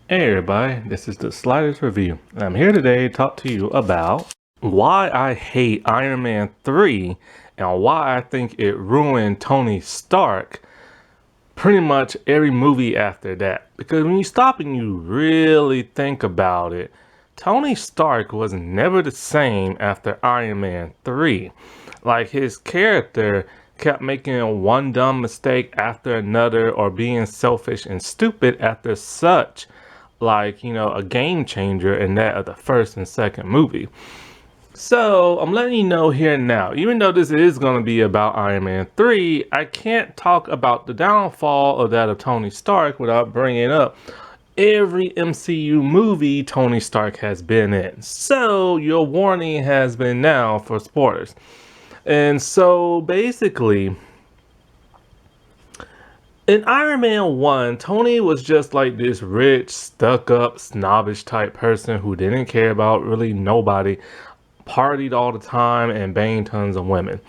Hey everybody, this is the Sliders Review. I'm here today to talk to you about why I hate Iron Man 3 and why I think it ruined Tony Stark pretty much every movie after that. Because when you stop and you really think about it, Tony Stark was never the same after Iron Man 3. Like, his character kept making one dumb mistake after another or being selfish and stupid after such, like, a game changer in that of the first and second movie. So I'm letting you know here now, even though this is going to be about Iron Man 3, I can't talk about the downfall of that of Tony Stark without bringing up every MCU movie Tony Stark has been in. So your warning has been now for spoilers. And so basically, in Iron Man 1, Tony was just like this rich, stuck-up, snobbish type person who didn't care about really nobody, partied all the time, and banged tons of women.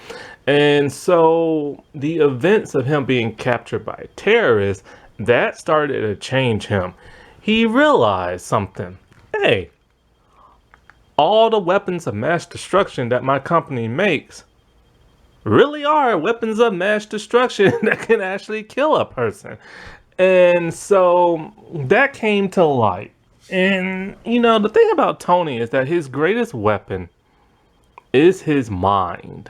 And so the events of him being captured by terrorists, that started to change him. He realized something. Hey, all the weapons of mass destruction that my company makes really are weapons of mass destruction that can actually kill a person. And so that came to light. And the thing about Tony is that his greatest weapon is his mind,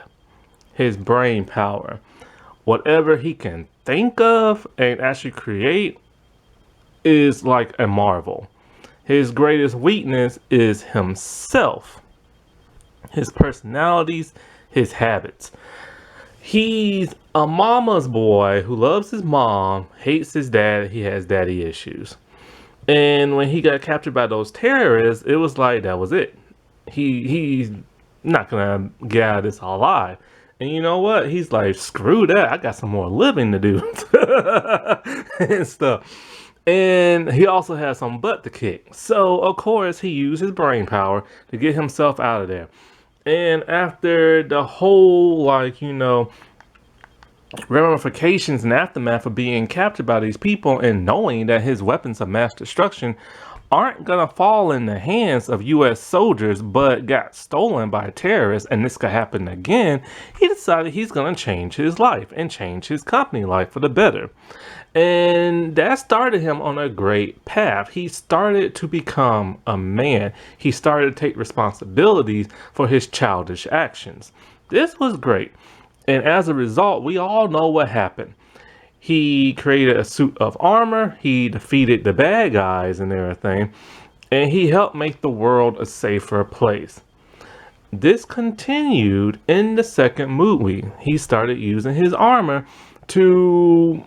his brain power. Whatever he can think of and actually create is like a marvel. His greatest weakness is himself, his personalities, his habits. He's a mama's boy who loves his mom, hates his dad, he has daddy issues. And when he got captured by those terrorists, it was like that was it. He's not gonna get out of this alive. And you know what? He's like, screw that. I got some more living to do and stuff. And he also has some butt to kick. So of course he used his brain power to get himself out of there. And after the whole, ramifications and aftermath of being captured by these people and knowing that his weapons of mass destruction aren't gonna fall in the hands of US soldiers but got stolen by terrorists, and this could happen again, he decided he's gonna change his life and change his company life for the better. And that started him on a great path. He started to become a man. He started to take responsibilities for his childish actions. This was great. And as a result, we all know what happened. He created a suit of armor, he defeated the bad guys and everything, and he helped make the world a safer place. This continued in the second movie. He started using his armor to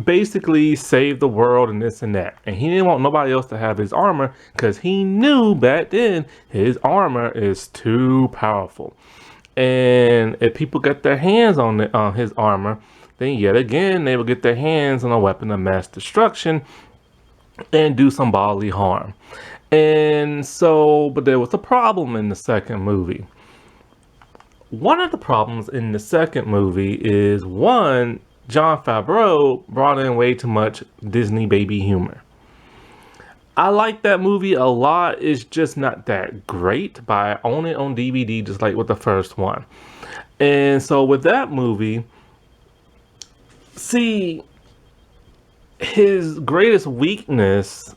basically save the world and this and that. And he didn't want nobody else to have his armor because he knew back then his armor is too powerful. And if people get their hands on his armor, then yet again they will get their hands on a weapon of mass destruction and do some bodily harm. And so, but there was a problem in the second movie. One of the problems in the second movie is, one, Jon Favreau brought in way too much Disney baby humor. I like that movie a lot. It's just not that great, but I own it on DVD just like with the first one. And so with that movie, see, his greatest weakness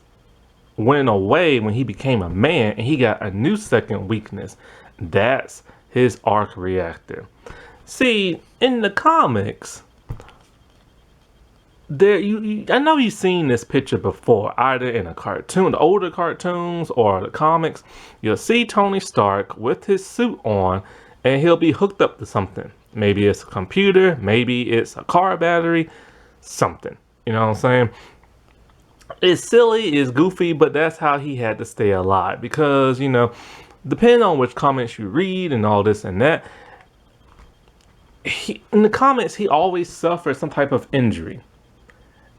went away when he became a man and he got a new second weakness. That's his arc reactor. See, in the comics, I know you've seen this picture before, either in a cartoon, the older cartoons or the comics. You'll see Tony Stark with his suit on and he'll be hooked up to something. Maybe it's a computer, maybe it's a car battery, something. You know what I'm saying? It's silly, it's goofy, but that's how he had to stay alive. Because, depending on which comics you read and all this and that, in the comics, he always suffered some type of injury.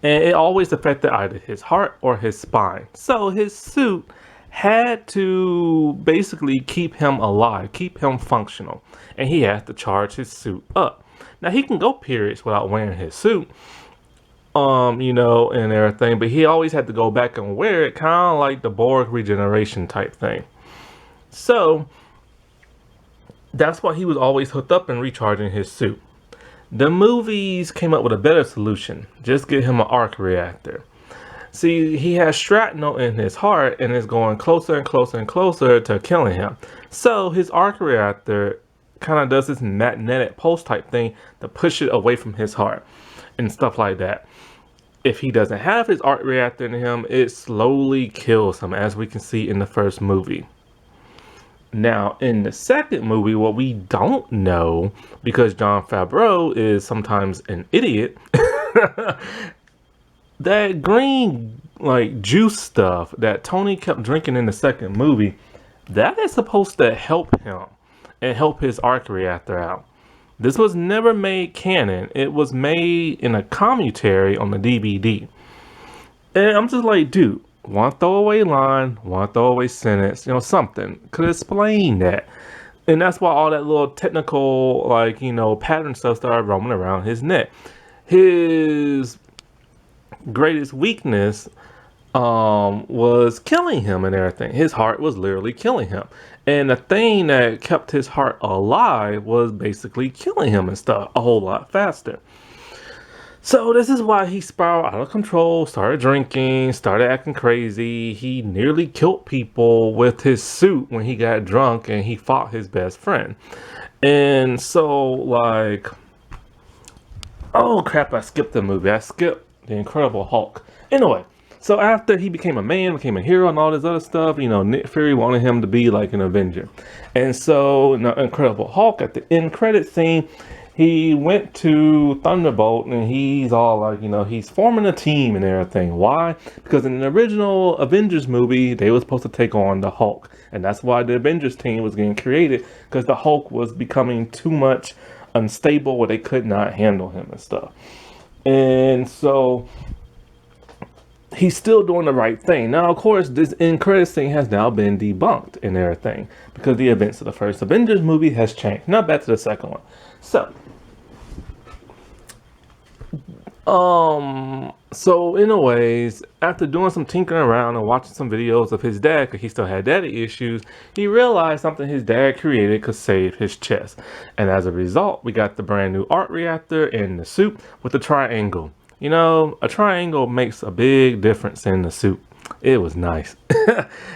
And it always affected either his heart or his spine. So his suit had to basically keep him alive, keep him functional. And he had to charge his suit up. Now he can go periods without wearing his suit. and everything, but he always had to go back and wear it, kind of like the Borg regeneration type thing. So that's why he was always hooked up and recharging his suit. The movies came up with a better solution. Just get him an arc reactor. See, he has shrapnel in his heart and it's going closer and closer and closer to killing him. So his arc reactor kind of does this magnetic pulse type thing to push it away from his heart and stuff like that. If he doesn't have his arc reactor in him, it slowly kills him, as we can see in the first movie. Now, in the second movie, what we don't know, because Jon Favreau is sometimes an idiot, that green like juice stuff that Tony kept drinking in the second movie, that is supposed to help him and help his arc reactor out. This was never made canon. It was made in a commentary on the DVD. And I'm just like, dude, one throwaway line, one throwaway sentence, something could explain that. And that's why all that little technical, pattern stuff started roaming around his neck. His greatest weakness was killing him and everything. His heart was literally killing him. And the thing that kept his heart alive was basically killing him and stuff a whole lot faster. So this is why he spiraled out of control, started drinking, started acting crazy. He nearly killed people with his suit when he got drunk and he fought his best friend. And so oh crap, I skipped the movie. I skipped The Incredible Hulk. Anyway, so after he became a man, became a hero and all this other stuff, Nick Fury wanted him to be like an Avenger. And so in the Incredible Hulk, at the end credit scene, he went to Thunderbolt and he's all like, he's forming a team and everything. Why? Because in the original Avengers movie, they were supposed to take on the Hulk. And that's why the Avengers team was getting created, because the Hulk was becoming too much unstable where they could not handle him and stuff. And so he's still doing the right thing. Now, of course, this end credits thing has now been debunked and everything, because the events of the first Avengers movie has changed. Now back to the second one. So anyways, after doing some tinkering around and watching some videos of his dad, because he still had daddy issues, he realized something his dad created could save his chest. And as a result, we got the brand new arc reactor in the suit with the triangle. A triangle makes a big difference in the suit. It was nice.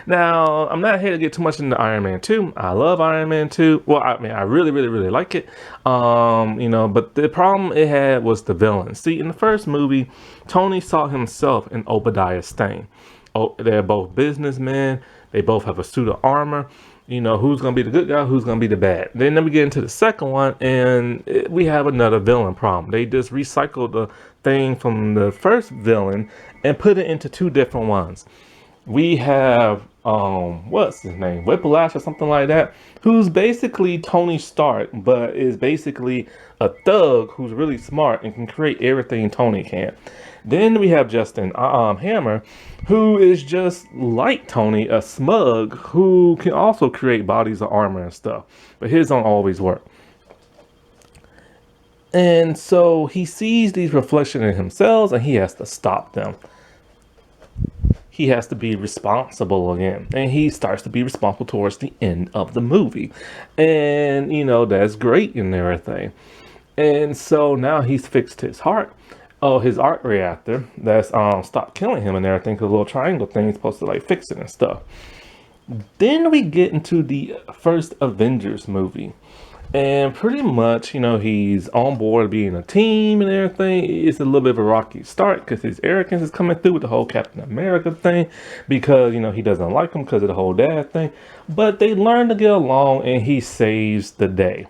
Now, I'm not here to get too much into Iron Man 2. I love Iron Man 2. Well, I mean, I really, really, really like it. But the problem it had was the villain. See, in the first movie, Tony saw himself in Obadiah Stane. Oh, they're both businessmen. They both have a suit of armor. Who's going to be the good guy, who's going to be the bad. Then we get into the second one, and we have another villain problem. They just recycled the thing from the first villain and put it into two different ones. We have, what's his name? Whiplash or something like that, who's basically Tony Stark, but is basically a thug who's really smart and can create everything Tony can. Then we have Justin Hammer, who is just like Tony, a smug who can also create bodies of armor and stuff, but his don't always work. And so he sees these reflections in himself and he has to stop them. He has to be responsible again. And he starts to be responsible towards the end of the movie. And, that's great and everything. And so now he's fixed his heart. Oh, his arc reactor that's stopped killing him and everything, because the little triangle thing is supposed to fix it and stuff. Then we get into the first Avengers movie. And pretty much, he's on board being a team and everything. It's a little bit of a rocky start because his arrogance is coming through with the whole Captain America thing, because, he doesn't like him because of the whole dad thing. But they learn to get along and he saves the day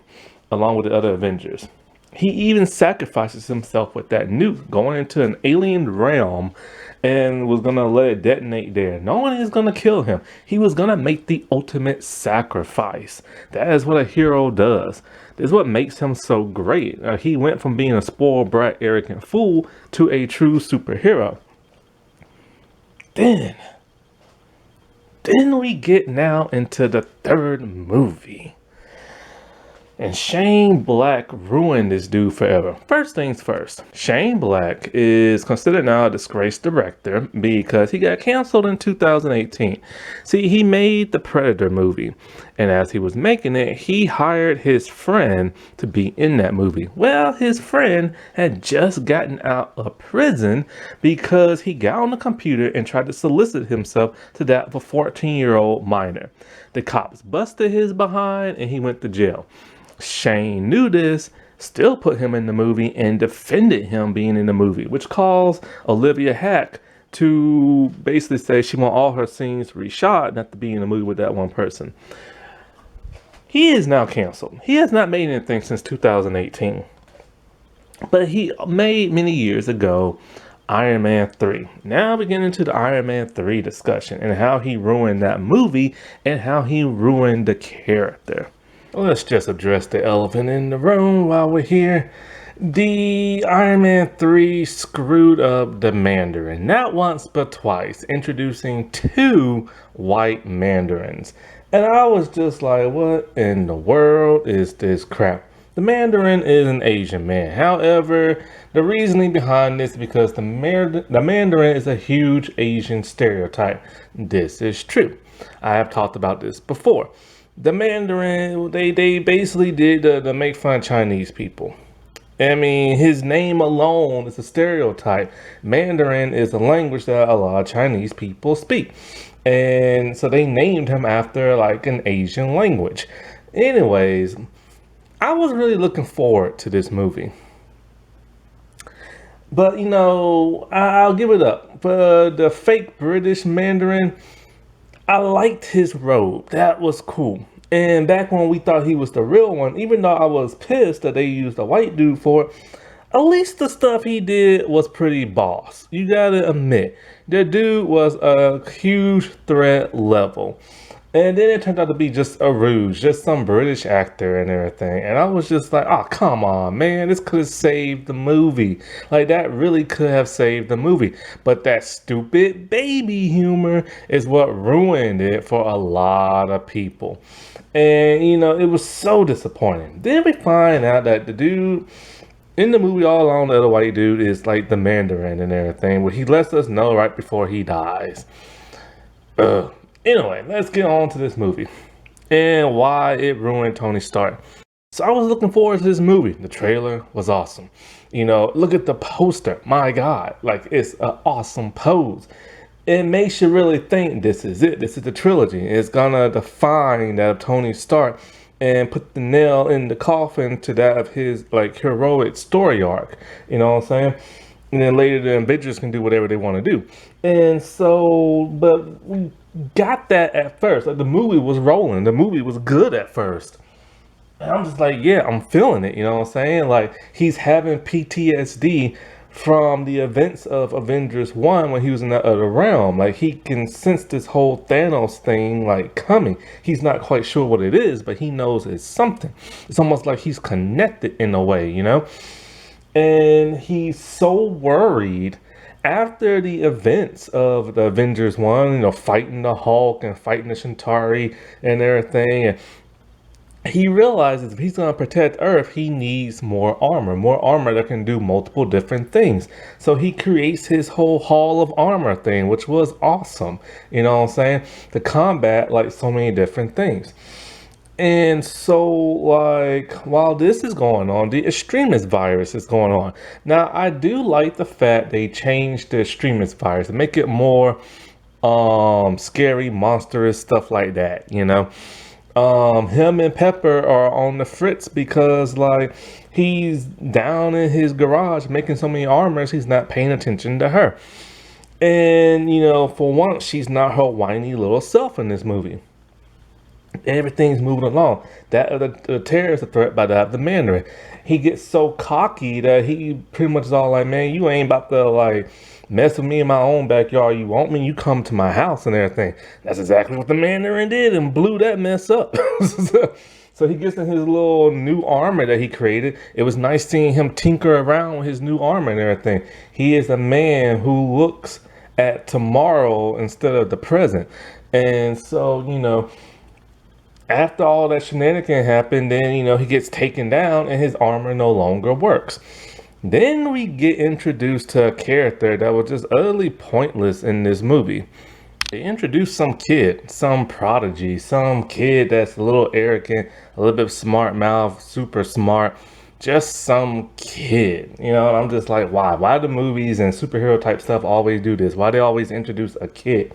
along with the other Avengers. He even sacrifices himself with that nuke, going into an alien realm, and was going to let it detonate there. No one is going to kill him. He was going to make the ultimate sacrifice. That is what a hero does. This is what makes him so great. He went from being a spoiled brat, arrogant fool to a true superhero. Then we get now into the third movie. And Shane Black ruined this dude forever. First things first, Shane Black is considered now a disgraced director because he got canceled in 2018. See, he made the Predator movie, and as he was making it, he hired his friend to be in that movie. Well, his friend had just gotten out of prison because he got on the computer and tried to solicit himself to that of a 14-year-old minor. The cops busted his behind and he went to jail. Shane knew this, still put him in the movie and defended him being in the movie, which caused Olivia Hack to basically say she want all her scenes reshot, not to be in the movie with that one person. He is now canceled. He has not made anything since 2018. But he made many years ago Iron Man 3. Now we get into the Iron Man 3 discussion and how he ruined that movie and how he ruined the character. Let's just address the elephant in the room while we're here. The Iron Man 3 screwed up the Mandarin, not once but twice, introducing two white Mandarins. And I was just like, what in the world is this crap? The Mandarin is an Asian man. However, the reasoning behind this is because the Mandarin is a huge Asian stereotype. This is true. I have talked about this before. The Mandarin, they basically did to make fun of Chinese people. I mean, his name alone is a stereotype. Mandarin is a language that a lot of Chinese people speak. And so they named him after like an Asian language. Anyways, I was really looking forward to this movie. But, you know, I'll give it up. For the fake British Mandarin, I liked his robe. That was cool. And back when we thought he was the real one, even though I was pissed that they used a white dude for it, at least the stuff he did was pretty boss. You gotta admit, the dude was a huge threat level. And then it turned out to be just a ruse, just some British actor and everything. And I was just like, oh, come on, man. This could have saved the movie. Like, that really could have saved the movie. But that stupid baby humor is what ruined it for a lot of people. And, you know, it was so disappointing. Then we find out that the dude in the movie all along, the other white dude is like the Mandarin and everything. Where he lets us know right before he dies. Anyway, let's get on to this movie and why it ruined Tony Stark. So I was looking forward to this movie. The trailer was awesome. You know, look at the poster. My God, like it's an awesome pose. It makes you really think this is it. This is the trilogy. It's gonna define that of Tony Stark and put the nail in the coffin to that of his like heroic story arc. You know what I'm saying? And then later the Avengers can do whatever they want to do. And so, but we got that at first. Like the movie was rolling. The movie was good at first. And I'm just like, yeah, I'm feeling it. You know what I'm saying? Like he's having PTSD from the events of Avengers 1 when he was in that other realm. Like he can sense this whole Thanos thing like coming. He's not quite sure what it is, but he knows it's something. It's almost like he's connected in a way, you know? And he's so worried after the events of the Avengers 1, you know, fighting the Hulk and fighting the Chitauri and everything. And he realizes if he's going to protect Earth, he needs more armor that can do multiple different things. So he creates his whole Hall of Armor thing, which was awesome. You know what I'm saying? To combat like so many different things. And so, like, while this is going on, the extremist virus is going on. Now, I do like the fact they changed the extremist virus to make it more scary, monstrous, stuff like that, you know. Him and Pepper are on the fritz because, like, he's down in his garage making so many armors, he's not paying attention to her. And, you know, for once, she's not her whiny little self in this movie. Everything's moving along. That the terrorist threat by the Mandarin. He gets so cocky that he pretty much is all like, man, you ain't about to like mess with me in my own backyard. You want me, you come to my house and everything. That's exactly what the Mandarin did and blew that mess up. So he gets in his little new armor that he created. It was nice seeing him tinker around with his new armor and everything. He is a man who looks at tomorrow instead of the present. And so, you know, After all that shenanigan happened, then he gets taken down and his armor no longer works. Then we get introduced to a character that was just utterly pointless in this movie. They introduced some kid, some prodigy, some kid that's a little arrogant, a little bit smart mouth, super smart, just some kid. And I'm just like, why? Why do movies and superhero type stuff always do this? Why they always introduce a kid?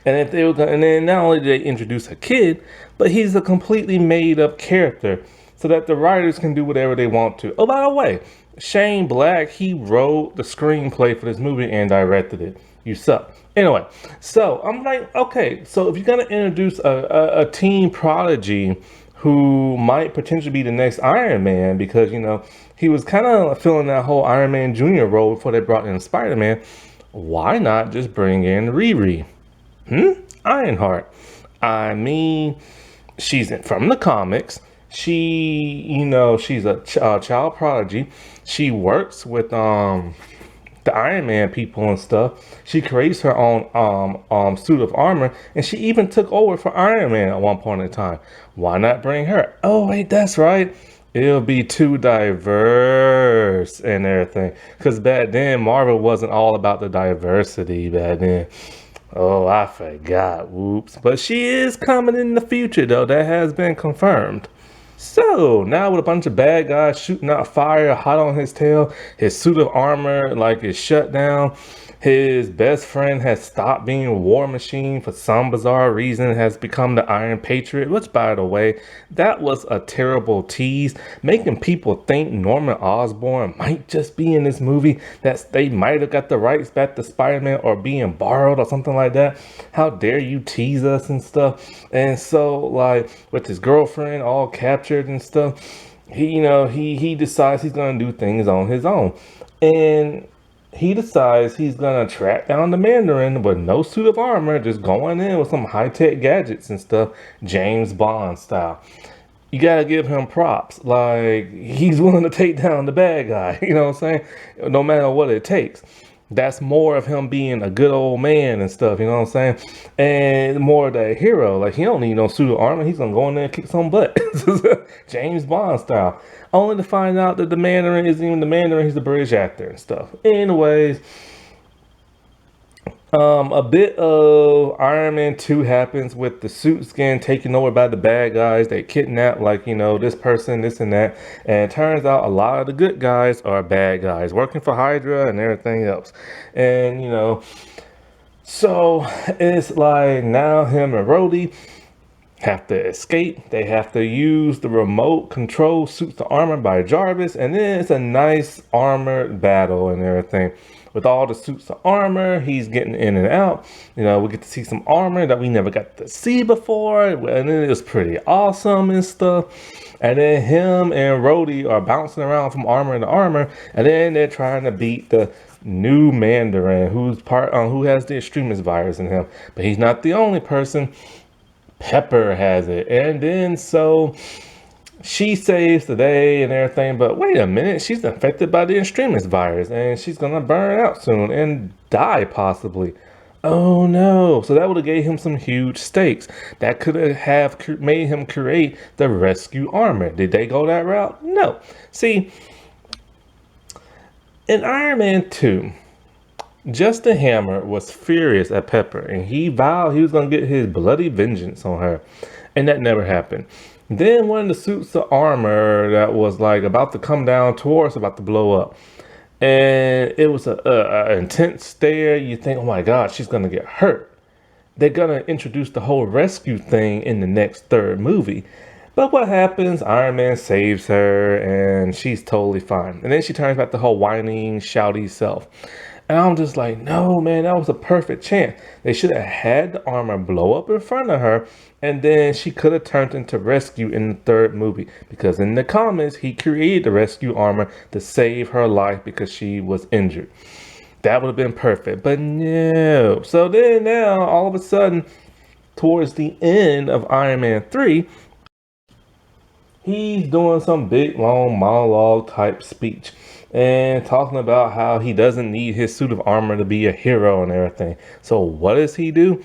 And if they were gonna, and then not only do they introduce a kid, but he's a completely made up character so that the writers can do whatever they want to. Oh, by the way, Shane Black, he wrote the screenplay for this movie and directed it. You suck. Anyway, so I'm like, okay, so if you're gonna introduce a teen prodigy who might potentially be the next Iron Man, because he was kind of filling that whole Iron Man Jr. role before they brought in Spider-Man, why not just bring in Riri? Ironheart. I mean, she's from the comics. She's a child prodigy. She works with the Iron Man people and stuff. She creates her own suit of armor, and she even took over for Iron Man at one point in time. Why not bring her? Oh wait, that's right. It'll be too diverse and everything. Because back then, Marvel wasn't all about the diversity back then. Oh, I forgot. Whoops. But she is coming in the future, though. That has been confirmed. So now with a bunch of bad guys shooting out fire hot on his tail, his suit of armor like is shut down. His best friend has stopped being a war machine for some bizarre reason, has become the Iron Patriot, which by the way, that was a terrible tease, making people think Norman Osborn might just be in this movie, that they might have got the rights back to Spider-Man or being borrowed or something like that. How dare you tease us and stuff. And so like with his girlfriend all captured and stuff, he decides he's gonna do things on his own. And he decides he's gonna track down the Mandarin with no suit of armor, just going in with some high-tech gadgets and stuff, James Bond style. You gotta give him props. Like, he's willing to take down the bad guy, you know what I'm saying? No matter what it takes. That's more of him being a good old man and stuff, you know what I'm saying? And more of the hero. Like, he don't need no suit of armor. He's gonna go in there and kick some butt. James Bond style. Only to find out that the Mandarin isn't even the Mandarin, he's the British actor and stuff. Anyways, a bit of Iron Man 2 happens with the suits getting taken over by the bad guys. They kidnap this person, this and that. And it turns out a lot of the good guys are bad guys working for Hydra and everything else. And, so it's like now him and Rhodey have to escape. They have to use the remote control suits of armor by J.A.R.V.I.S. And then it's a nice armored battle and everything. With all the suits of armor, he's getting in and out. We get to see some armor that we never got to see before. And it was pretty awesome and stuff. And then him and Rhodey are bouncing around from armor to armor. And then they're trying to beat the new Mandarin who has the extremist virus in him. But he's not the only person. Pepper has it. And then so she saves the day and everything, but wait a minute, she's infected by the extremist virus and she's gonna burn out soon and die possibly. Oh no. So that would have gave him some huge stakes. That could have made him create the rescue armor. Did they go that route? No. See, in Iron Man 2, Justin Hammer was furious at Pepper and he vowed he was gonna get his bloody vengeance on her. And that never happened. Then one of the suits of armor that was like about to come down towards, about to blow up. And it was a intense stare. You think, oh my God, she's going to get hurt. They're going to introduce the whole rescue thing in the next third movie. But what happens? Iron Man saves her and she's totally fine. And then she turns back to her whining, shouty self. And I'm just like, no, man, that was a perfect chance. They should have had the armor blow up in front of her, and then she could have turned into rescue in the third movie. Because in the comics, he created the rescue armor to save her life because she was injured. That would have been perfect, but no. So then now, all of a sudden, towards the end of Iron Man 3, he's doing some big, long monologue type speech. And talking about how he doesn't need his suit of armor to be a hero and everything. So what does he do?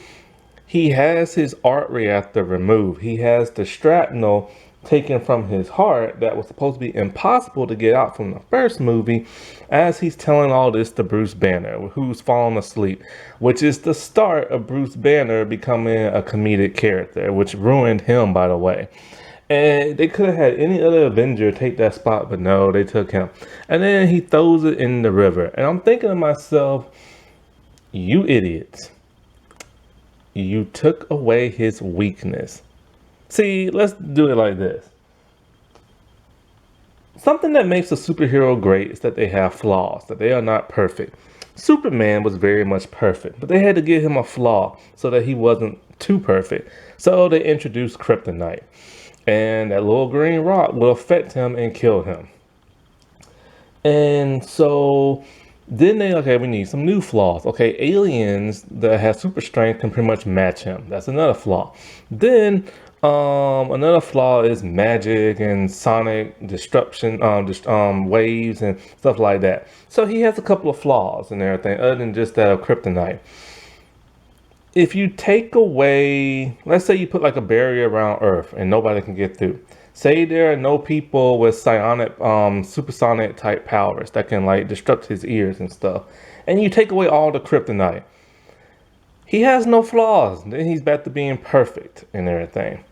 He has his art reactor removed. He has the shrapnel taken from his heart that was supposed to be impossible to get out from the first movie, as he's telling all this to Bruce Banner, who's fallen asleep, which is the start of Bruce Banner becoming a comedic character, which ruined him, by the way. And they could have had any other Avenger take that spot, but no, they took him. And then he throws it in the river. And I'm thinking to myself, you idiots. You took away his weakness. See, let's do it like this. Something that makes a superhero great is that they have flaws, that they are not perfect. Superman was very much perfect, but they had to give him a flaw so that he wasn't too perfect. So they introduced kryptonite. And that little green rock will affect him and kill him. And so then they, okay, we need some new flaws. Okay, aliens that have super strength can pretty much match him. That's another flaw. Then another flaw is magic and sonic disruption, waves and stuff like that. So he has a couple of flaws and everything, other than just that of kryptonite. If you take away, let's say you put like a barrier around Earth and nobody can get through. Say there are no people with psionic, supersonic type powers that can like disrupt his ears and stuff. And you take away all the kryptonite. He has no flaws. Then he's back to being perfect and everything.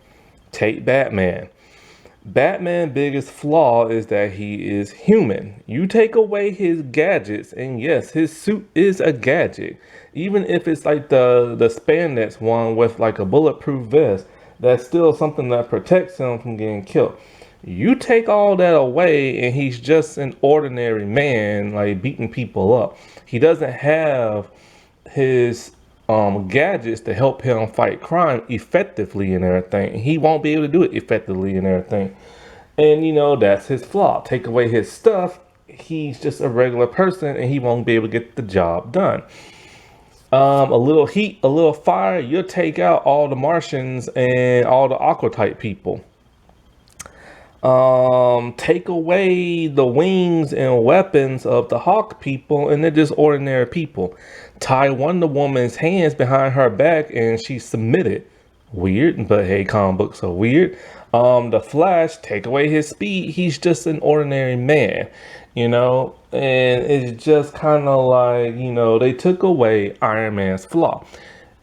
Take Batman. Batman's biggest flaw is that he is human. You take away his gadgets, and yes, his suit is a gadget. Even if it's like the spandex one with like a bulletproof vest, that's still something that protects him from getting killed. You take all that away, and he's just an ordinary man, like beating people up. He doesn't have his gadgets to help him fight crime effectively and everything. He won't be able to do it effectively and everything. And you know, that's his flaw. Take away his stuff, he's just a regular person and he won't be able to get the job done. A little heat, a little fire, you'll take out all the Martians and all the Aqua type people. Take away the wings and weapons of the Hawk people and they're just ordinary people. Tie Wonder Woman's hands behind her back and she's submitted. Weird, but hey, comic books are weird. The Flash, take away his speed, he's just an ordinary man, you know, and it's just kind of like, you know, they took away Iron Man's flaw.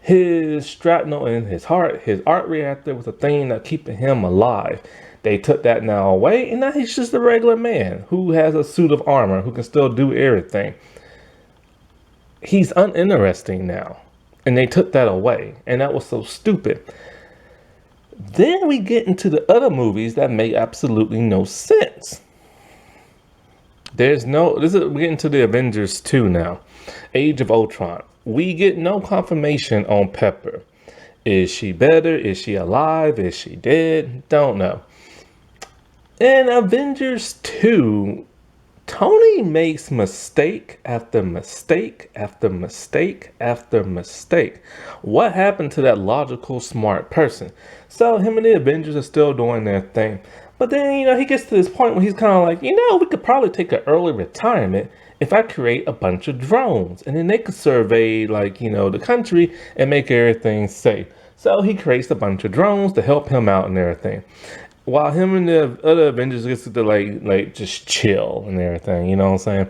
His shrapnel in his heart, his art reactor was a thing that keeping him alive. They took that now away, and now he's just a regular man who has a suit of armor, who can still do everything. He's uninteresting now, and they took that away, and that was so stupid. Then we get into the other movies that make absolutely no sense. We get into the Avengers 2 now. Age of Ultron. We get no confirmation on Pepper. Is she better? Is she alive? Is she dead? Don't know. In Avengers 2, Tony makes mistake after mistake after mistake after mistake. What happened to that logical, smart person? So him and the Avengers are still doing their thing. But then, you know, he gets to this point where he's kind of like, you know, we could probably take an early retirement if I create a bunch of drones. And then they could survey, like, you know, the country and make everything safe. So he creates a bunch of drones to help him out and everything. While him and the other Avengers gets to like just chill and everything, you know what I'm saying?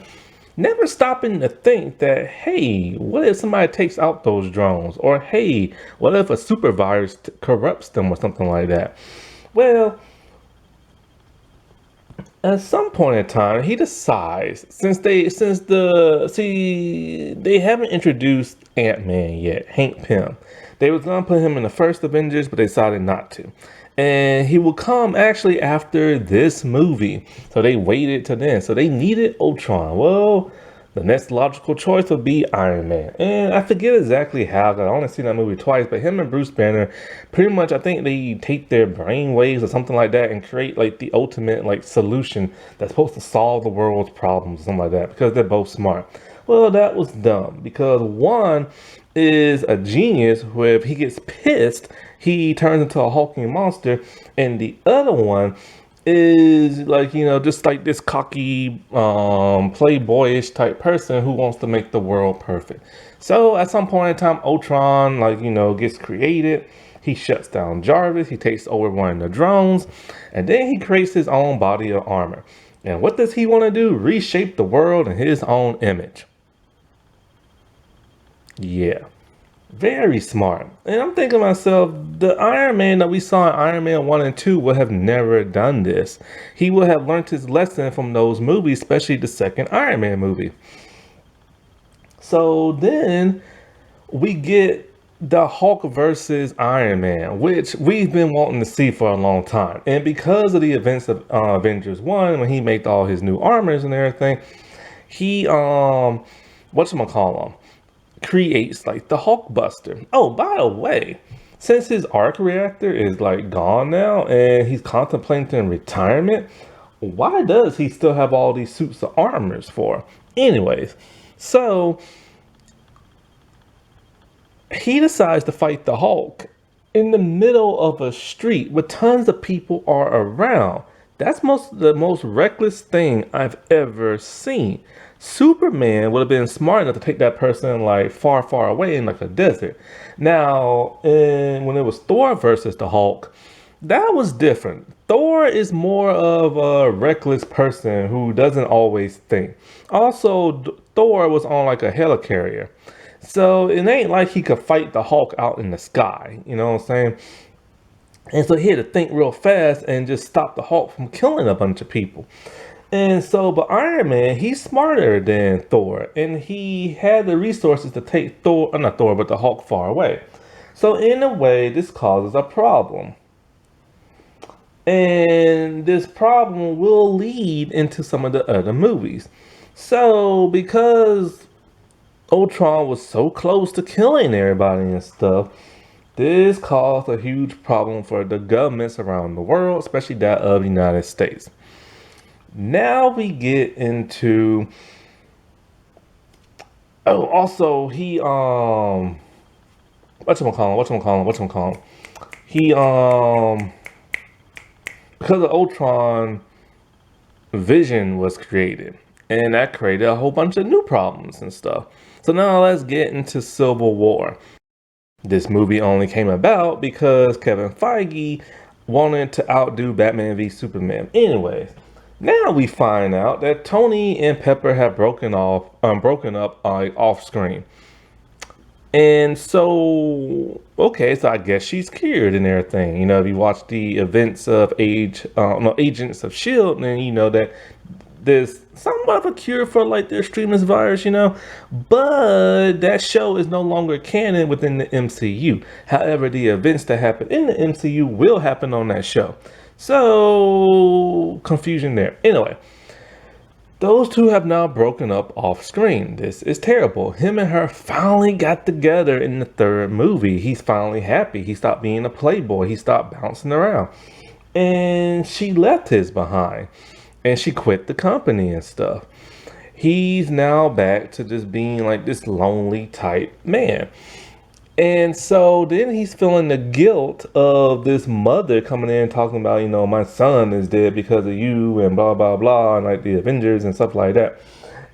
Never stopping to think that, hey, what if somebody takes out those drones? Or hey, what if a super virus corrupts them or something like that? Well, at some point in time, he decides, they haven't introduced Ant-Man yet, Hank Pym. They was gonna put him in the first Avengers, but they decided not to. And he will come actually after this movie. So they waited to then. So they needed Ultron. Well, the next logical choice would be Iron Man. And I forget exactly how, because I only seen that movie twice, but him and Bruce Banner, pretty much, I think they take their brain waves or something like that and create like the ultimate like solution that's supposed to solve the world's problems or something like that, because they're both smart. Well, that was dumb, because one is a genius where if he gets pissed, he turns into a hulking monster, and the other one is like, you know, just like this cocky, playboyish type person who wants to make the world perfect. So at some point in time, Ultron, like, gets created. He shuts down Jarvis. He takes over one of the drones. And then he creates his own body of armor. And what does he want to do? Reshape the world in his own image. Yeah. Very smart. And I'm thinking to myself, the Iron Man that we saw in Iron Man 1 and 2 would have never done this. He would have learned his lesson from those movies, especially the second Iron Man movie. So then we get the Hulk versus Iron Man, which we've been wanting to see for a long time. And because of the events of Avengers 1, when he made all his new armors and everything, he, whatchamacallit, creates like the Hulkbuster. Oh, by the way, since his arc reactor is like gone now and he's contemplating retirement, why does he still have all these suits of armors for? Anyways, so he decides to fight the Hulk in the middle of a street where tons of people are around. That's the most reckless thing I've ever seen. Superman would have been smart enough to take that person like far, far away in like a desert. Now, when it was Thor versus the Hulk, that was different. Thor is more of a reckless person who doesn't always think. Also, Thor was on like a helicarrier. So it ain't like he could fight the Hulk out in the sky. You know what I'm saying? And so he had to think real fast and just stop the Hulk from killing a bunch of people. And so, but Iron Man, he's smarter than Thor, and he had the resources to take not Thor, but the Hulk far away. So in a way, this causes a problem. And this problem will lead into some of the other movies. So because Ultron was so close to killing everybody and stuff, this caused a huge problem for the governments around the world, especially that of the United States. Now we get into, oh, also he whatchamacallit, he because of Ultron, Vision was created, and that created a whole bunch of new problems and stuff. So now let's get into Civil War. This movie only came about because Kevin Feige wanted to outdo Batman v Superman. Anyways, now we find out that Tony and Pepper have broken up off screen. And so, okay, so I guess she's cured and everything. You know, if you watch the events of Agents of S.H.I.E.L.D., then you know that there's somewhat of a cure for like the extremist virus, but that show is no longer canon within the MCU. However, the events that happen in the MCU will happen on that show. So, confusion there. Anyway, those two have now broken up off screen. This is terrible. Him and her finally got together in the third movie. He's finally happy. He stopped being a playboy. He stopped bouncing around. And she left his behind. And she quit the company and stuff. He's now back to just being like this lonely type man. And so then he's feeling the guilt of this mother coming in talking about, my son is dead because of you and blah, blah, blah, and like the Avengers and stuff like that.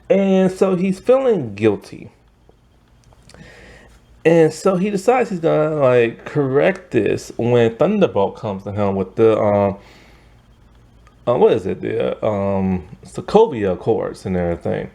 And so he's feeling guilty. And so he decides he's gonna like correct this when Thunderbolt comes to him with the what is it? The Sokovia Accords and everything.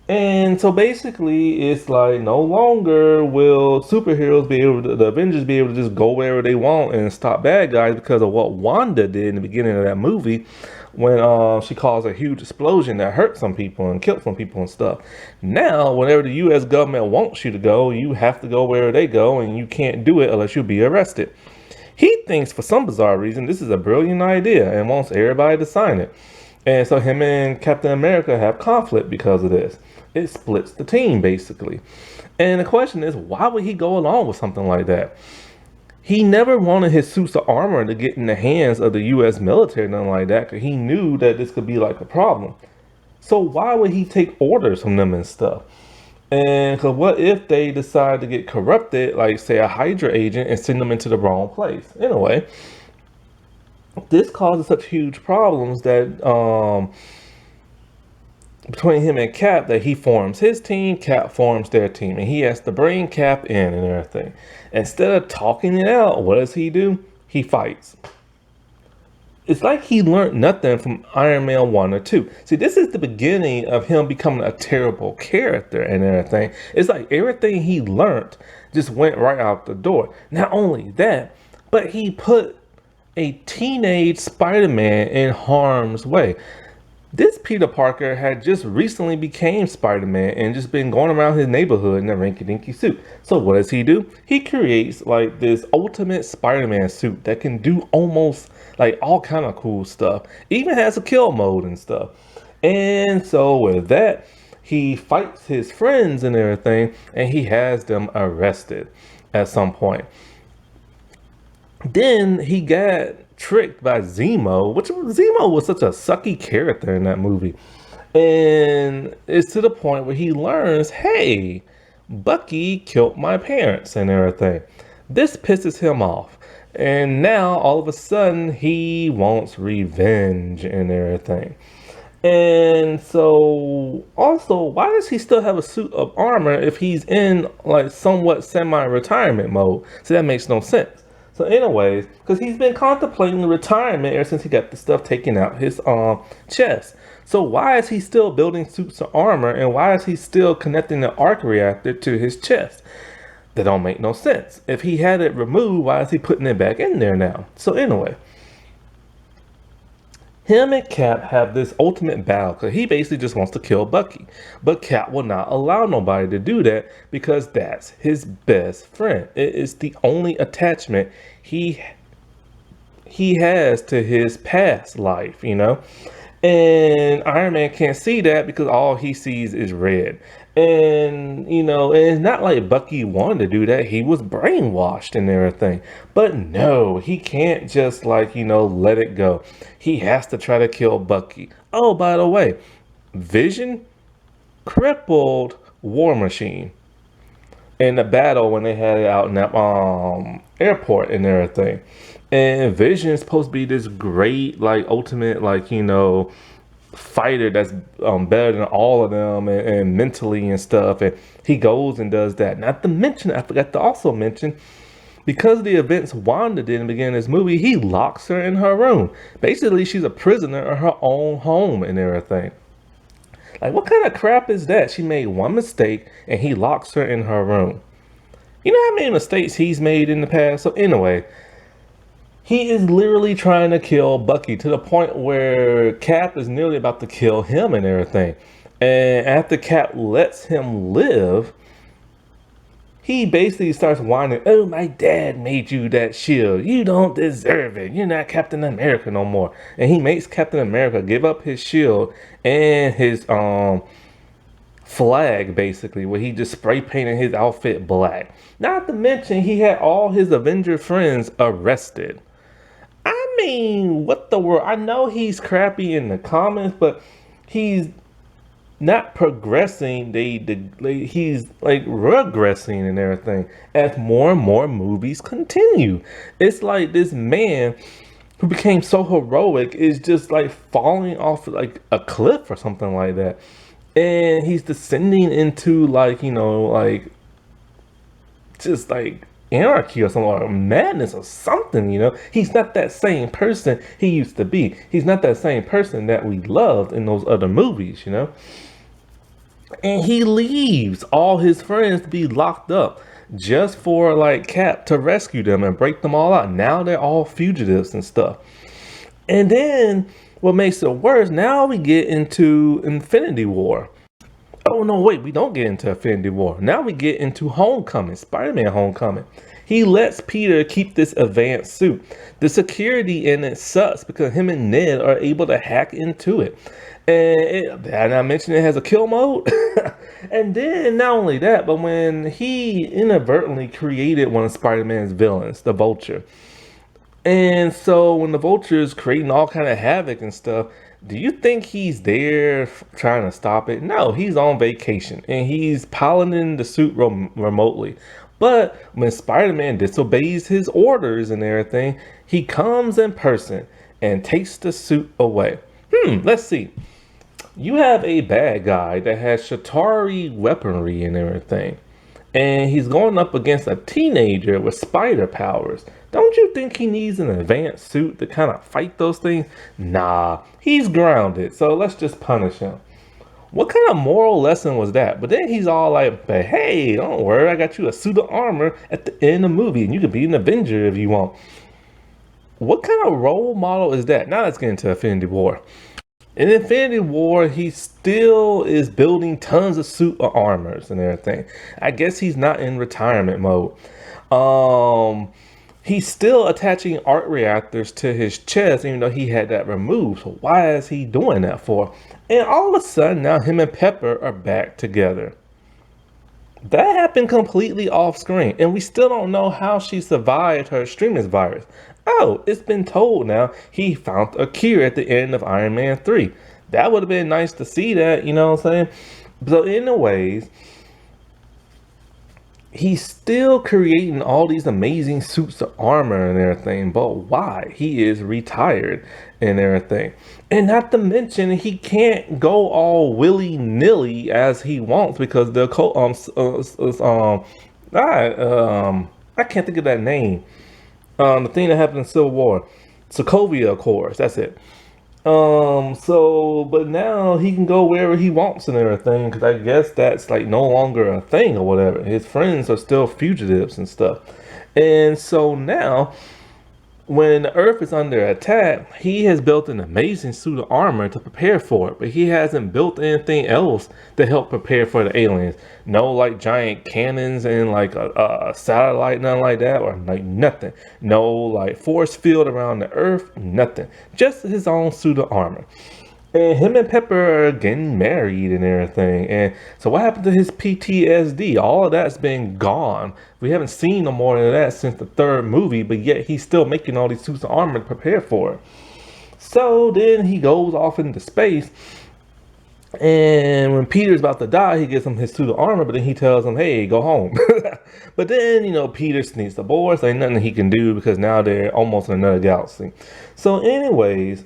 And so basically, it's like no longer will superheroes the Avengers be able to just go wherever they want and stop bad guys because of what Wanda did in the beginning of that movie when she caused a huge explosion that hurt some people and killed some people and stuff. Now, whenever the U.S. government wants you to go, you have to go where they go, and you can't do it unless you be arrested. He thinks for some bizarre reason this is a brilliant idea and wants everybody to sign it. And so him and Captain America have conflict because of this. It splits the team, basically. And the question is, why would he go along with something like that? He never wanted his suits of armor to get in the hands of the U.S. military, nothing like that, because he knew that this could be like a problem. So why would he take orders from them and stuff? And because what if they decide to get corrupted, like say a Hydra agent, and send them into the wrong place? Anyway, this causes such huge problems that between him and Cap that he forms his team, Cap forms their team, and he has to bring Cap in and everything. Instead of talking it out, what does he do? He fights. It's like he learned nothing from Iron Man 1 or 2. See, this is the beginning of him becoming a terrible character and everything. It's like everything he learned just went right out the door. Not only that, but he put a teenage Spider-Man in harm's way. This Peter Parker had just recently became Spider-Man and just been going around his neighborhood in a rinky-dinky suit. So what does he do? He creates like this ultimate Spider-Man suit that can do almost like all kind of cool stuff. Even has a kill mode and stuff. And so with that, he fights his friends and everything, and he has them arrested at some point. Then he got tricked by Zemo, which Zemo was such a sucky character in that movie. And it's to the point where he learns, hey, Bucky killed my parents and everything. This pisses him off. And now all of a sudden he wants revenge and everything. And so also, why does he still have a suit of armor if he's in like somewhat semi-retirement mode? So that makes no sense. So anyways, because he's been contemplating retirement ever since he got the stuff taken out his chest. So why is he still building suits of armor, and why is he still connecting the arc reactor to his chest? That don't make no sense. If he had it removed, why is he putting it back in there now? So anyway, him and Cap have this ultimate battle because he basically just wants to kill Bucky. But Cap will not allow nobody to do that because that's his best friend. It is the only attachment he has to his past life, you know? And Iron Man can't see that because all he sees is red. And, you know, and it's not like Bucky wanted to do that. He was brainwashed and everything. But no, he can't just like, you know, let it go. He has to try to kill Bucky. Oh, by the way, Vision crippled War Machine in the battle when they had it out in that airport and everything. And Vision is supposed to be this great, like, ultimate, like, you know, fighter that's better than all of them and mentally and stuff. And he goes and does that. Not to mention, I forgot to also mention, because of the events Wanda did in the beginning of this movie, he locks her in her room. Basically, she's a prisoner of her own home and everything. Like, what kind of crap is that? She made one mistake and he locks her in her room. You know how many mistakes he's made in the past? So anyway, he is literally trying to kill Bucky to the point where Cap is nearly about to kill him and everything. And after Cap lets him live, he basically starts whining, oh, my dad made you that shield. You don't deserve it. You're not Captain America no more. And he makes Captain America give up his shield and his flag, basically, where he just spray painted his outfit black. Not to mention, he had all his Avenger friends arrested. I mean, what the world? I know he's crappy in the comics, but he's not progressing. He's like regressing and everything as more and more movies continue. It's like this man who became so heroic is just like falling off like a cliff or something like that. And he's descending into like, you know, like just like anarchy or something, or madness or something, you know. He's not that same person he used to be. He's not that same person that we loved in those other movies, you know. And he leaves all his friends to be locked up just for like Cap to rescue them and break them all out. Now they're all fugitives and stuff. And then what makes it worse, now we get into Infinity War. Oh no, wait, we don't get into Infinity War. Now we get into Homecoming, Spider-Man Homecoming. He lets Peter keep this advanced suit. The security in it sucks because him and Ned are able to hack into it. And I mentioned it has a kill mode. And then not only that, but when he inadvertently created one of Spider-Man's villains, the Vulture. And so when the Vulture is creating all kind of havoc and stuff, do you think he's there trying to stop it? No, he's on vacation and he's piloting the suit remotely. But when Spider-Man disobeys his orders and everything, he comes in person and takes the suit away. Let's see. You have a bad guy that has Shatari weaponry and everything, and he's going up against a teenager with spider powers. Don't you think he needs an advanced suit to kind of fight those things? Nah, he's grounded, so let's just punish him. What kind of moral lesson was that? But then he's all like, but hey, don't worry, I got you a suit of armor at the end of the movie, and you can be an Avenger if you want. What kind of role model is that? Now let's get into Infinity War. In Infinity War, he still is building tons of suit of armors and everything. I guess he's not in retirement mode. He's still attaching arc reactors to his chest, even though he had that removed. So why is he doing that for? And all of a sudden, now him and Pepper are back together. That happened completely off screen, and we still don't know how she survived her extremist virus. Oh, it's been told now he found a cure at the end of Iron Man 3. That would have been nice to see that, you know what I'm saying? So anyways, he's still creating all these amazing suits of armor and everything, but why? He is retired and everything. And not to mention, he can't go all willy-nilly as he wants because the I can't think of that name. The thing that happened in Civil War, Sokovia Accords, that's it. But now he can go wherever he wants and everything, because I guess that's like no longer a thing or whatever. His friends are still fugitives and stuff. And so now, when the Earth is under attack, he has built an amazing suit of armor to prepare for it, but he hasn't built anything else to help prepare for the aliens. No like giant cannons and like a satellite, nothing like that, or like nothing. No like force field around the Earth, nothing. Just his own suit of armor. And him and Pepper are getting married and everything. And so what happened to his PTSD? All of that's been gone. We haven't seen no more of that since the third movie, but yet he's still making all these suits of armor to prepare for it. So then he goes off into space. And when Peter's about to die, he gives him his suit of armor, but then he tells him, hey, go home. But then, Peter sneaks aboard, so ain't nothing he can do because now they're almost in another galaxy. So anyways,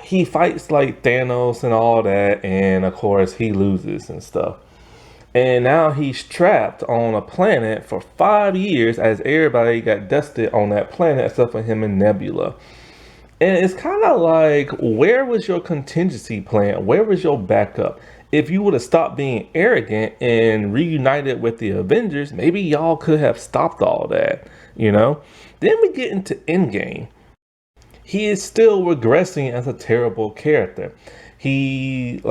he fights like Thanos and all that, and of course he loses and stuff. And now he's trapped on a planet for 5 years as everybody got dusted on that planet except for him and Nebula. And it's kind of like, where was your contingency plan? Where was your backup? If you would have stopped being arrogant and reunited with the Avengers, maybe y'all could have stopped all that, Then we get into Endgame. He is still regressing as a terrible character. Him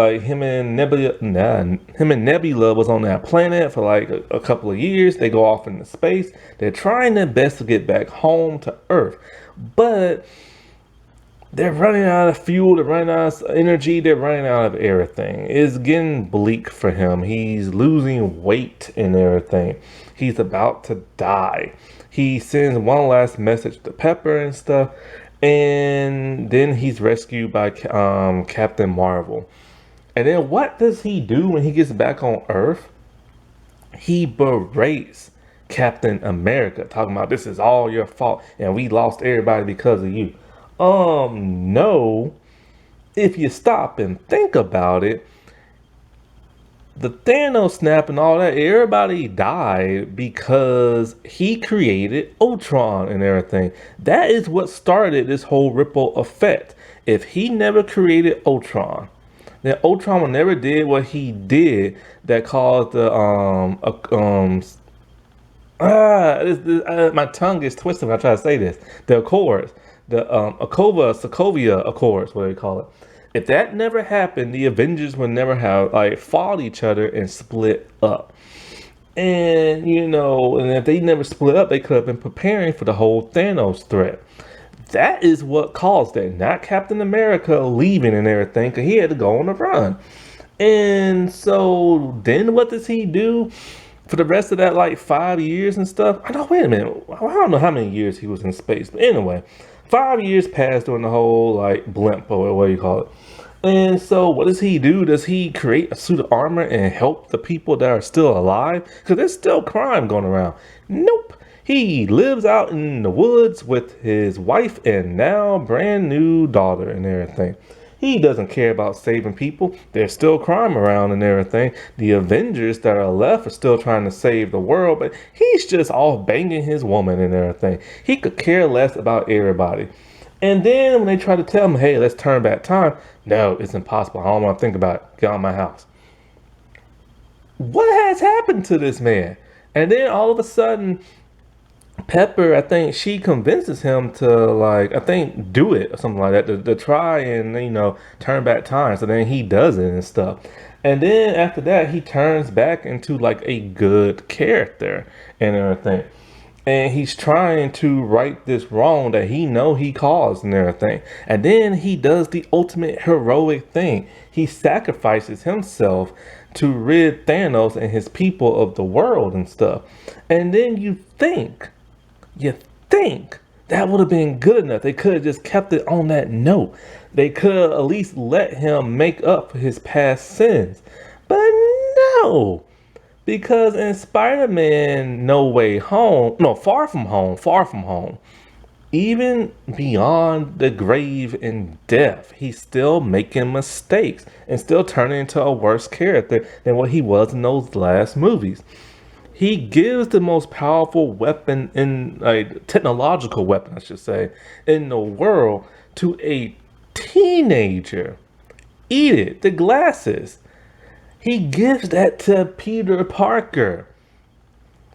and Nebula was on that planet for like a couple of years. They go off into space. They're trying their best to get back home to Earth, but they're running out of fuel, they're running out of energy, they're running out of everything. It's getting bleak for him. He's losing weight and everything. He's about to die. He sends one last message to Pepper and stuff. And then he's rescued by Captain Marvel. And then what does he do when he gets back on Earth? He berates Captain America, talking about this is all your fault and we lost everybody because of you. No. If you stop and think about it, the Thanos snap and all that, everybody died because he created Ultron and everything. That is what started this whole ripple effect. If he never created Ultron, then Ultron never did what he did that caused the my tongue is twisted when I try to say this. The Accords, the Sokovia Accords, what do they call it? If that never happened, the Avengers would never have fought each other and split up. And and if they never split up, they could have been preparing for the whole Thanos threat. That is what caused it, not Captain America leaving and everything, because he had to go on a run. And so then what does he do for the rest of that 5 years and stuff? I know, wait a minute, I don't know how many years he was in space, but anyway, 5 years passed during the whole blimp, or what do you call it. And so what does he do? Does he create a suit of armor and help the people that are still alive? Because there's still crime going around. Nope. He lives out in the woods with his wife and now brand new daughter and everything. He doesn't care about saving people. There's still crime around and everything. The Avengers that are left are still trying to save the world, but he's just off banging his woman and everything. He could care less about everybody. And then when they try to tell him, hey, let's turn back time, no, it's impossible. I don't want to think about it. Get out of my house. What has happened to this man? And then all of a sudden, Pepper, I think she convinces him to like, I think do it or something like that to try and turn back time. So then he does it and stuff. And then after that, he turns back into like a good character and everything. And he's trying to right this wrong that he caused and everything. And then he does the ultimate heroic thing. He sacrifices himself to rid Thanos and his people of the world and stuff. And then you think that would have been good enough. They could have just kept it on that note. They could have at least let him make up for his past sins. But no. Because in Spider-Man No Way Home, no, Far From Home, even beyond the grave and death, he's still making mistakes and still turning into a worse character than what he was in those last movies. He gives the most powerful weapon in like technological weapon, I should say, in the world to a teenager. E.D.I.T.H, the glasses. He gives that to Peter Parker,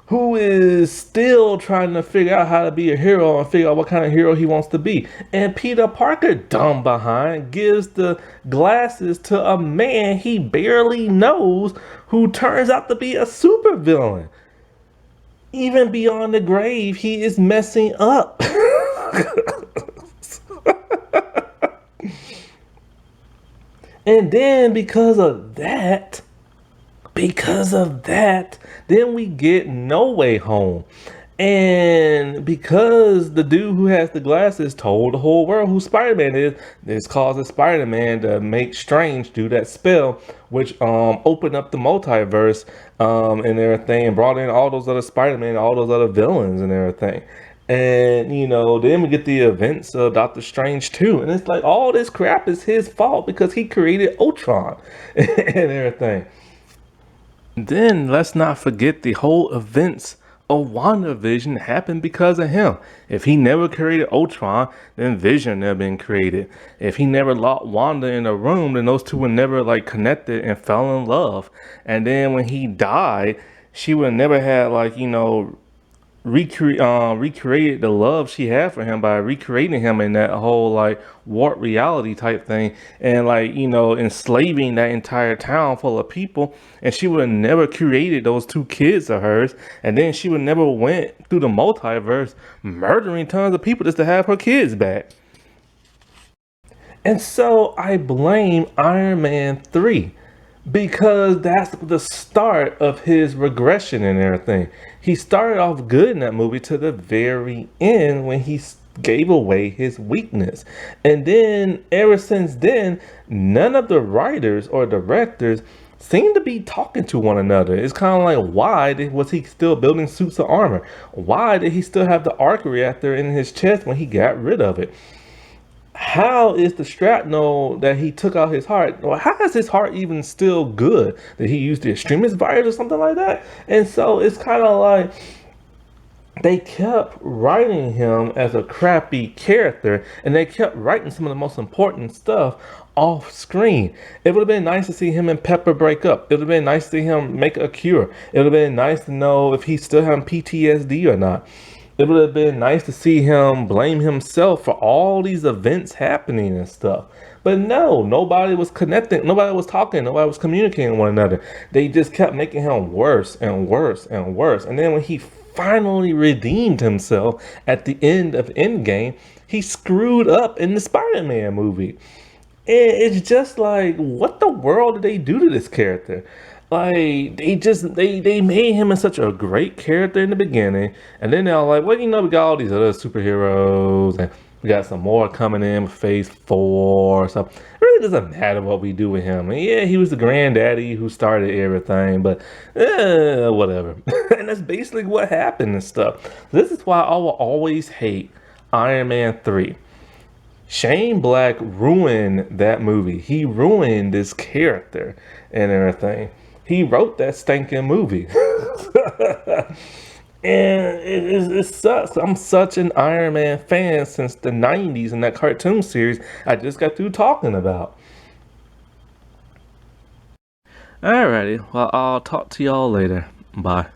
who is still trying to figure out how to be a hero and figure out what kind of hero he wants to be. And Peter Parker, dumb behind, gives the glasses to a man he barely knows who turns out to be a supervillain. Even beyond the grave, he is messing up. And then because of that, then we get No Way Home. And because the dude who has the glasses told the whole world who Spider-Man is, this causes Spider-Man to make Strange do that spell, which opened up the multiverse and everything, and brought in all those other Spider-Man, all those other villains and everything. And then we get the events of Doctor Strange too, and it's like all this crap is his fault because he created Ultron and everything. Then let's not forget the whole events of WandaVision happened because of him. If he never created Ultron, then Vision never been created. If he never locked Wanda in a room, then those two were never like connected and fell in love. And then when he died, she would never had like recreated the love she had for him by recreating him in that whole like warp reality type thing, and like enslaving that entire town full of people. And she would have never created those two kids of hers, and then she would never went through the multiverse murdering tons of people just to have her kids back. And so I blame Iron Man 3 because that's the start of his regression and everything. He started off good in that movie to the very end when he gave away his weakness. And then ever since then, none of the writers or directors seem to be talking to one another. It's kind of like, was he still building suits of armor? Why did he still have the arc reactor in his chest when he got rid of it? How is the shrapnel that he took out his heart, or how is his heart even still good? Did he use the extremist virus or something like that? And so it's kind of like they kept writing him as a crappy character, and they kept writing some of the most important stuff off screen. It would have been nice to see him and Pepper break up. It would have been nice to see him make a cure. It would have been nice to know if he's still having PTSD or not. It would have been nice to see him blame himself for all these events happening and stuff. But no, nobody was connecting, nobody was talking, nobody was communicating with one another. They just kept making him worse and worse and worse. And then when he finally redeemed himself at the end of Endgame, he screwed up in the Spider-Man movie. And it's just like, what the world did they do to this character? Like they made him in such a great character in the beginning, and then they're like, well, we got all these other superheroes, and we got some more coming in with Phase 4. So it really doesn't matter what we do with him. And yeah, he was the granddaddy who started everything, but whatever. And that's basically what happened and stuff. This is why I will always hate Iron Man 3. Shane Black ruined that movie. He ruined this character and everything. He wrote that stinking movie. And it sucks. I'm such an Iron Man fan since the 90s and that cartoon series I just got through talking about. Alrighty, well, I'll talk to y'all later. Bye.